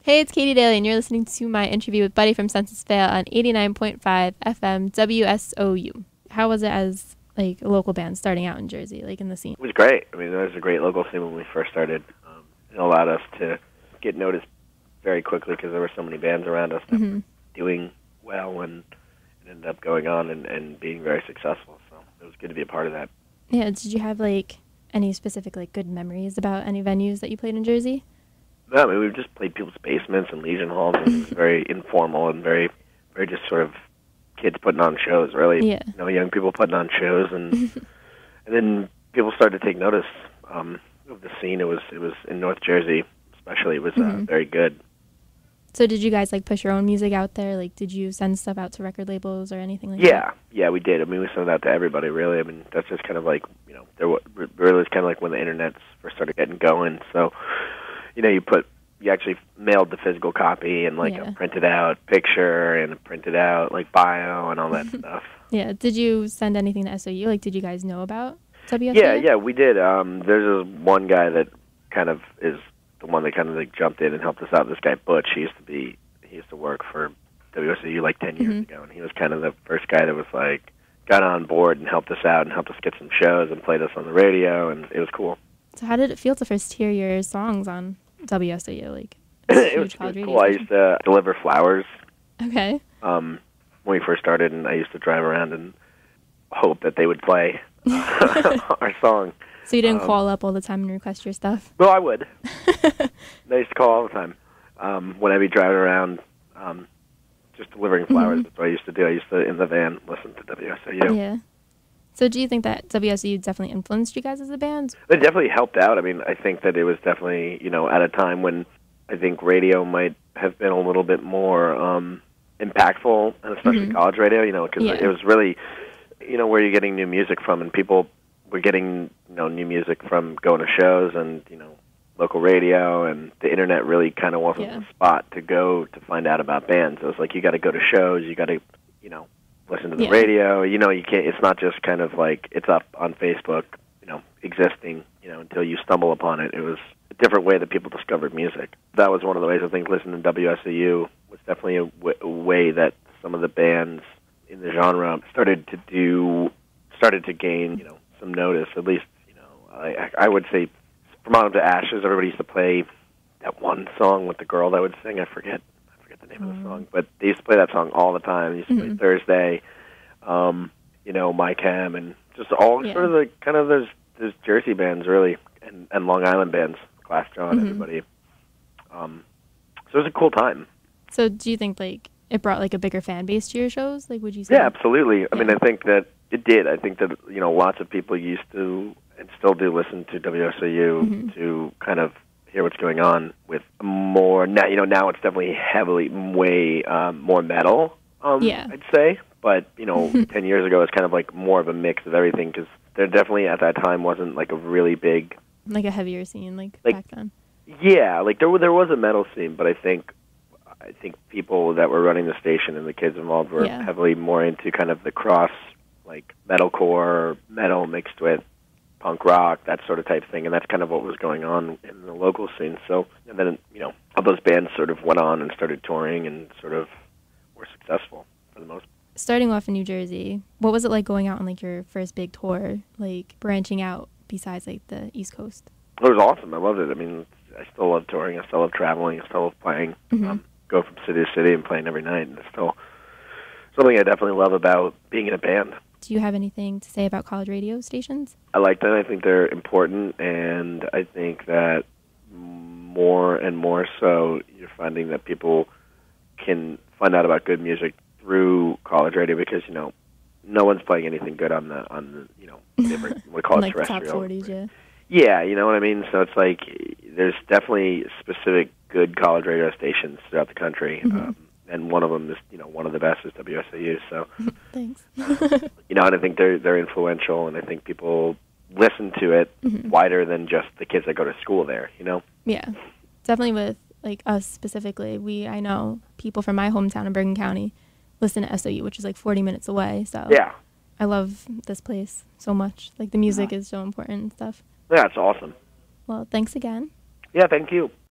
Hey, it's Katie Daly, and you're listening to my interview with Buddy from Census Fail on 89.5 FM WSOU. How was it as like a local band starting out in Jersey, like in the scene? It was great. I mean, there was a great local scene when we first started. It allowed us to get noticed very quickly because there were so many bands around us that were doing well, and it ended up going on and being very successful. So it was good to be a part of that. Yeah, did you have like any specific like good memories about any venues that you played in Jersey? No, I mean, we just played people's basements and Legion halls, and it was very informal and very just sort of kids putting on shows, really. Yeah. You know, young people putting on shows, and and then people started to take notice of the scene. It was in North Jersey, especially. It was very good. So did you guys like push your own music out there? Like, did you send stuff out to record labels or anything like Yeah, that? yeah, we did. I mean, we sent it out to everybody, really. I mean, that's just kind of like, you know, really was kind of like when the internet first started getting going. So, you know, you actually mailed the physical copy and like a printed out picture and a printed out like bio and all that stuff. Yeah. Did you send anything to SOU? Like, did you guys know about WSOU? Yeah, we did. There's this one guy that kind of is the one that kind of like jumped in and helped us out. This guy Butch, he used to work for WSOU like 10 years ago, and he was kind of the first guy that was like got on board and helped us out and helped us get some shows and played us on the radio, and it was cool. So how did it feel to first hear your songs on WSOU? Like, it was cool. I used to deliver flowers. Okay. When we first started, and I used to drive around and hope that they would play our song. So you didn't call up all the time and request your stuff? Well, I would. I used to call all the time. When I'd be driving around, just delivering flowers. That's what I used to do. I used to, in the van, listen to WSOU. Yeah. So do you think that WSOU definitely influenced you guys as a band? It definitely helped out. I mean, I think that it was definitely, you know, at a time when I think radio might have been a little bit more impactful, and especially college radio, you know, because it was really, you know, where you're getting new music from, and people were getting, you know, new music from going to shows and, you know, local radio, and the internet really kind of wasn't the spot to go to find out about bands. It was like you got to go to shows, you got to, you know, listen to the radio. You know, you can't. It's not just kind of like it's up on Facebook, you know, existing, you know, until you stumble upon it. It was a different way that people discovered music. That was one of the ways I think listening to WSOU was definitely a way that some of the bands in the genre started to gain, you know, some notice. At least, you know, I would say From Autumn to Ashes. Everybody used to play that one song with the girl that would sing. I forget the name of the song, but they used to play that song all the time. They used to play Thursday, you know, My Chem, and just all sort of the kind of those Jersey bands, really, and Long Island bands, Glass John, everybody. So it was a cool time. So do you think like it brought like a bigger fan base to your shows? Like, would you say? Yeah, absolutely. I mean, I think that it did. I think that, you know, lots of people used to and still do listen to WSOU to kind of hear what's going on with more. Now, you know, now it's definitely heavily way more metal. I'd say, but you know, 10 years ago it's kind of like more of a mix of everything, because there definitely at that time wasn't like a really big, like a heavier scene like back then. Yeah, like there was a metal scene, but I think people that were running the station and the kids involved were heavily more into kind of the cross, like metalcore, metal mixed with punk rock, that sort of type thing, and that's kind of what was going on in the local scene. So, and then, you know, all those bands sort of went on and started touring and sort of were successful for the most part. Starting off in New Jersey, what was it like going out on like your first big tour, like branching out besides like the East Coast? It was awesome. I loved it. I mean, I still love touring. I still love traveling. I still love playing. Go from city to city and playing every night, and it's still something I definitely love about being in a band. Do you have anything to say about college radio stations? I like them. I think they're important, and I think that more and more so you're finding that people can find out about good music through college radio, because, you know, no one's playing anything good on the you know, different, we call it like terrestrial. top 40s, Yeah, you know what I mean? So it's like there's definitely specific good college radio stations throughout the country. And one of them is, you know, one of the best is WSOU. So, thanks. You know, and I think they're influential, and I think people listen to it wider than just the kids that go to school there. You know? Yeah, definitely. With like us specifically, I know people from my hometown in Bergen County listen to SOU, which is like 40 minutes away. So yeah, I love this place so much. Like the music is so important and stuff. Yeah, it's awesome. Well, thanks again. Yeah, thank you.